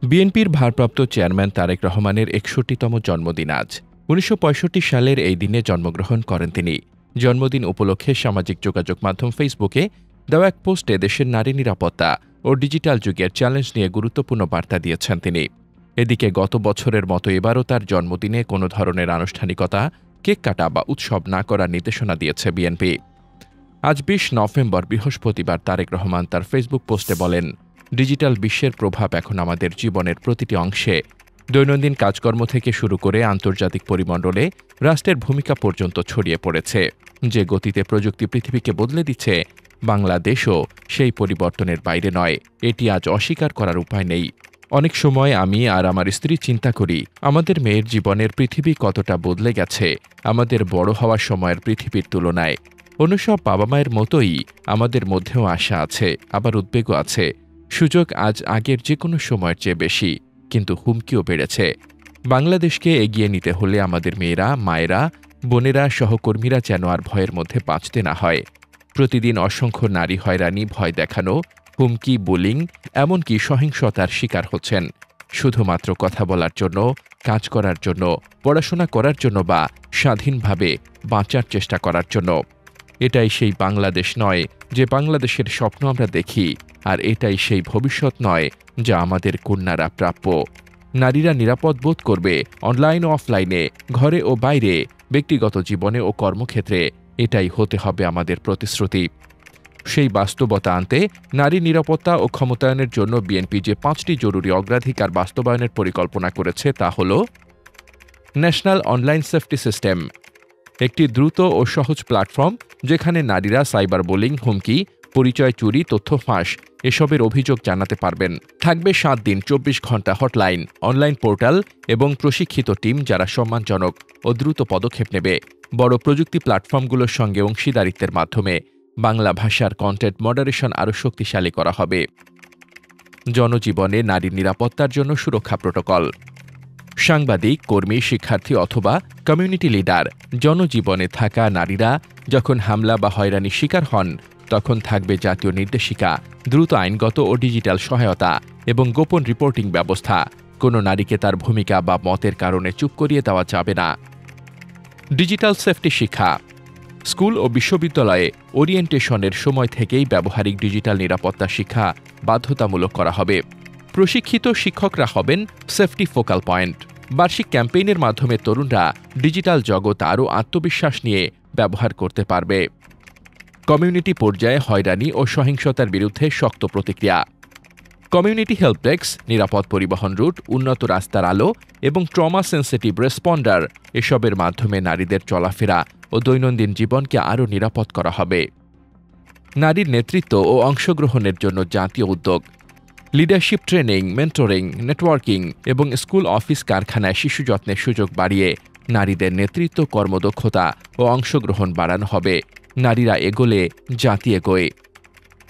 বিএনপির ভারপ্রাপ্ত চেয়ারম্যান তারেক রহমানের ৬১তম জন্মদিন আজ। ১৯৬৫ সালের এই দিনে জন্মগ্রহণ করেন তিনি। জন্মদিন উপলক্ষে সামাজিক যোগাযোগ মাধ্যম ফেসবুকে দেওয়া এক পোস্টে দেশের নারী নিরাপত্তা ও ডিজিটাল যুগের চ্যালেঞ্জ নিয়ে গুরুত্বপূর্ণ বার্তা দিয়েছেন তিনি। এদিকে গত বছরের মতো এবারও তার জন্মদিনে কোনো ধরনের আনুষ্ঠানিকতা, কেক কাটা বা উৎসব না করার নির্দেশনা দিয়েছে বিএনপি। আজ ২০ নভেম্বর বৃহস্পতিবার তারেক রহমান তার ফেসবুক পোস্টে বলেন, ডিজিটাল বিশ্বের প্রভাব এখন আমাদের জীবনের প্রতিটি অংশে, দৈনন্দিন কাজকর্ম থেকে শুরু করে আন্তর্জাতিক পরিমণ্ডলে রাষ্ট্রের ভূমিকা পর্যন্ত ছড়িয়ে পড়েছে। যে গতিতে প্রযুক্তি পৃথিবীকে বদলে দিচ্ছে, বাংলাদেশও সেই পরিবর্তনের বাইরে নয়। এটি আজ অস্বীকার করার উপায় নেই। অনেক সময় আমি আর আমার স্ত্রী চিন্তা করি, আমাদের মেয়ের জীবনের পৃথিবী কতটা বদলে গেছে আমাদের বড় হওয়ার সময়ের পৃথিবীর তুলনায়। অন্য সব বাবা মায়ের মতোই আমাদের মধ্যেও আশা আছে, আবার উদ্বেগও আছে। সুযোগ আজ আগের যে কোনো সময়ের চেয়ে বেশি, কিন্তু হুমকিও বেড়েছে। বাংলাদেশকে এগিয়ে নিতে হলে আমাদের মেয়েরা, মায়েরা, বোনেরা, সহকর্মীরা যেন আর ভয়ের মধ্যে বাঁচতে না হয়। প্রতিদিন অসংখ্য নারী হয়রানি, ভয় দেখানো, হুমকি, বুলিং, এমনকি সহিংসতার শিকার হচ্ছেন শুধুমাত্র কথা বলার জন্য, কাজ করার জন্য, পড়াশোনা করার জন্য বা স্বাধীনভাবে বাঁচার চেষ্টা করার জন্য। এটাই সেই বাংলাদেশ নয় যে বাংলাদেশের স্বপ্ন আমরা দেখি, আর এটাই সেই ভবিষ্যৎ নয় যা আমাদের কন্যারা প্রাপ্য। নারীরা নিরাপদ বোধ করবে অনলাইন ও অফলাইনে, ঘরে ও বাইরে, ব্যক্তিগত জীবনে ও কর্মক্ষেত্রে। এটাই হতে হবে আমাদের প্রতিশ্রুতি। সেই বাস্তবতা আনতে নারী নিরাপত্তা ও ক্ষমতায়নের জন্য বিএনপি যে ৫টি জরুরি অগ্রাধিকার বাস্তবায়নের পরিকল্পনা করেছে তা হল: ন্যাশনাল অনলাইন সেফটি সিস্টেম, একটি দ্রুত ও সহজ প্ল্যাটফর্ম যেখানে নারীরা সাইবার বুলিং, হুমকি, পরিচয় চুরি, তথ্য ফাঁস এসবের অভিযোগ জানাতে পারবেন। থাকবে ৭ দিন ২৪ ঘণ্টা হটলাইন, অনলাইন পোর্টাল এবং প্রশিক্ষিত টিম যারা সম্মানজনক ও দ্রুত পদক্ষেপ নেবে। বড় প্রযুক্তি প্ল্যাটফর্মগুলোর সঙ্গে অংশীদারিত্বের মাধ্যমে বাংলা ভাষার কন্টেন্ট মডারেশন আরও শক্তিশালী করা হবে। জনজীবনে নারীর নিরাপত্তার জন্য সুরক্ষা প্রোটোকল, সাংবাদিক, কর্মী, শিক্ষার্থী অথবা কমিউনিটি লিডার, জনজীবনে থাকা নারীরা যখন হামলা বা হয়রানির শিকার হন, তখন থাকবে জাতীয় নির্দেশিকা, দ্রুত আইনগত ও ডিজিটাল সহায়তা এবং গোপন রিপোর্টিং ব্যবস্থা। কোনো নারীকে তার ভূমিকা বা মতের কারণে চুপ করিয়ে দেওয়া যাবে না। ডিজিটাল সেফটি শিক্ষা, স্কুল ও বিশ্ববিদ্যালয়ে ওরিয়েন্টেশনের সময় থেকেই ব্যবহারিক ডিজিটাল নিরাপত্তা শিক্ষা বাধ্যতামূলক করা হবে। প্রশিক্ষিত শিক্ষকরা হবেন সেফটি ফোকাল পয়েন্ট। বার্ষিক ক্যাম্পেইনের মাধ্যমে তরুণরা ডিজিটাল জগৎ আরও আত্মবিশ্বাস নিয়ে ব্যবহার করতে পারবে। কমিউনিটি পর্যায়ে হয়রানি ও সহিংসতার বিরুদ্ধে শক্ত প্রতিক্রিয়া, কমিউনিটি হেল্প ডেস্ক, নিরাপদ পরিবহন রুট, উন্নত রাস্তার আলো এবং ট্রমা সেন্সিটিভ রেসপন্ডার এসবের মাধ্যমে নারীদের চলাফেরা ও দৈনন্দিন জীবনকে আরও নিরাপদ করা হবে। নারীর নেতৃত্ব ও অংশগ্রহণের জন্য জাতীয় উদ্যোগ, লিডারশিপ ট্রেনিং, মেন্টরিং, নেটওয়ার্কিং এবং স্কুল, অফিস, কারখানায় শিশু যত্নের সুযোগ বাড়িয়ে নারীদের নেতৃত্ব, কর্মদক্ষতা ও অংশগ্রহণ বাড়ানো হবে। নারীরা এগোলে জাতি এগোয়।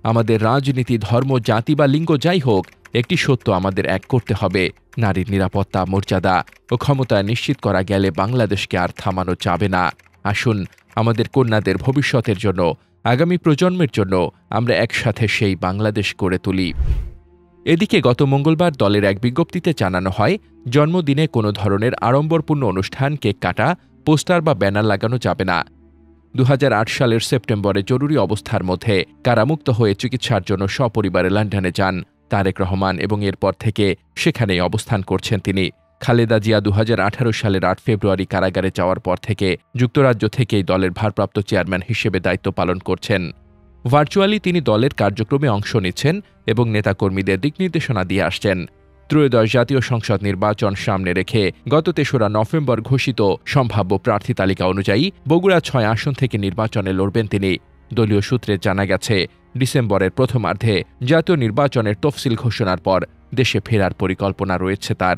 আমাদের রাজনীতি, ধর্ম, জাতি বা লিঙ্গ যাই হোক, একটি সত্য আমাদের এক করতে হবে: নারীর নিরাপত্তা, মর্যাদা ও ক্ষমতা নিশ্চিত করা গেলে বাংলাদেশকে আর থামানো যাবে না। আসুন আমাদের কন্যাদের ভবিষ্যতের জন্য, আগামী প্রজন্মের জন্য আমরা একসাথে সেই বাংলাদেশ গড়ে তুলি। এদিকে গত মঙ্গলবার দলের এক বিজ্ঞপ্তিতে জানানো হয়, জন্মদিনে কোনো ধরনের আড়ম্বরপূর্ণ অনুষ্ঠান, কেক কাটা, পোস্টার বা ব্যানার লাগানো যাবে না। ২০০৮ সালের সেপ্টেম্বরে জরুরি অবস্থার মধ্যে কারামুক্ত হয়ে চিকিৎসার জন্য সপরিবারে লন্ডনে যান তারেক রহমান এবং এরপর থেকে সেখানেই অবস্থান করছেন তিনি। খালেদা জিয়া ২০১৮ সালের ৮ ফেব্রুয়ারি কারাগারে যাওয়ার পর থেকে যুক্তরাজ্য থেকেই দলের ভারপ্রাপ্ত চেয়ারম্যান হিসেবে দায়িত্ব পালন করছেন। ভার্চুয়ালি তিনি দলের কার্যক্রমে অংশ নিচ্ছেন এবং নেতাকর্মীদের দিকনির্দেশনা দিয়ে আসছেন। ত্রয়োদশ জাতীয় সংসদ নির্বাচন সামনে রেখে গত ৩রা নভেম্বর ঘোষিত সম্ভাব্য প্রার্থী তালিকা অনুযায়ী বগুড়া ৬ আসন থেকে নির্বাচনে লড়বেন তিনি। দলীয় সূত্রে জানা গেছে, ডিসেম্বরের প্রথমার্ধে জাতীয় নির্বাচনের তফসিল ঘোষণার পর দেশে ফেরার পরিকল্পনা রয়েছে তার।